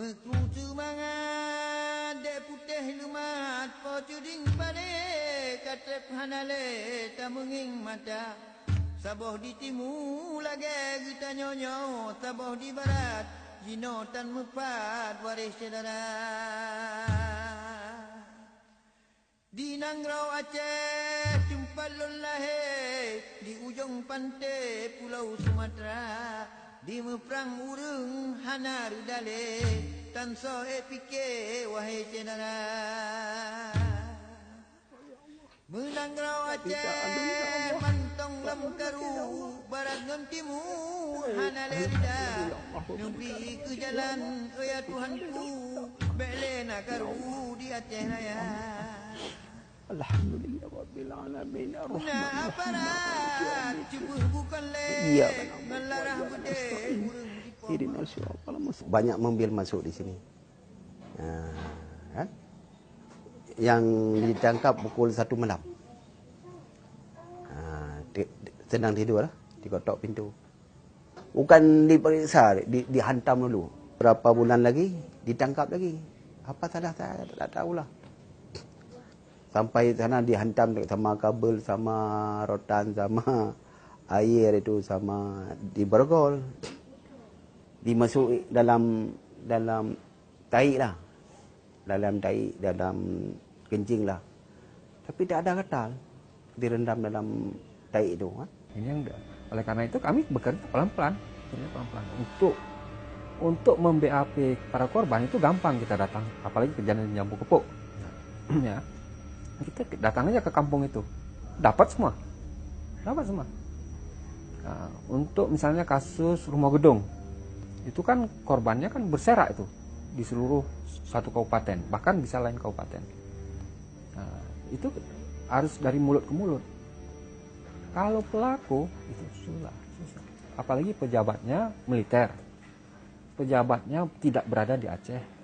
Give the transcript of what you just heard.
Mekutu mangat dek putih lumat pocuding pade katrep hanale tamenging mata saboh di timu lage kita nyonyo saboh di barat jino tan mepat waris saudara di Nangrau Aceh Tumpalun Lahe di ujung pantai Pulau Sumatera di Meprang Urung Hana Rudale tan so epike wahai saudara Menangrau Aceh mantong lam karu barat ngan timur hana lerida numpi ke jalan ya Tuhanku belena karu di Aceh Raya Alhamdulillah rabbil alamin nah aparat cubuh bukan le ngelarah bede banyak mobil masuk di sini kan? Yang ditangkap pukul 1 malam sedang tidur lah, dikotok pintu bukan diperiksa, dihantam dulu berapa bulan lagi ditangkap lagi apa salah saya tak tahulah sampai sana dihantam sama kabel sama rotan sama air itu sama diborgol dimasuk dalam tai lah dalam kencing lah tapi tak ada katal direndam dalam tai itu ini yang oleh karena itu kami bekerja pelan-pelan untuk mem-BAP para korban itu gampang kita datang apalagi kejadian Jambu Kepuk ya kita datang aja ke kampung itu dapat semua nah, untuk misalnya kasus rumah gedung itu kan korbannya kan berserak itu di seluruh satu kabupaten bahkan bisa lain kabupaten nah, itu harus dari mulut ke mulut kalau pelaku itu susah apalagi pejabatnya militer pejabatnya tidak berada di Aceh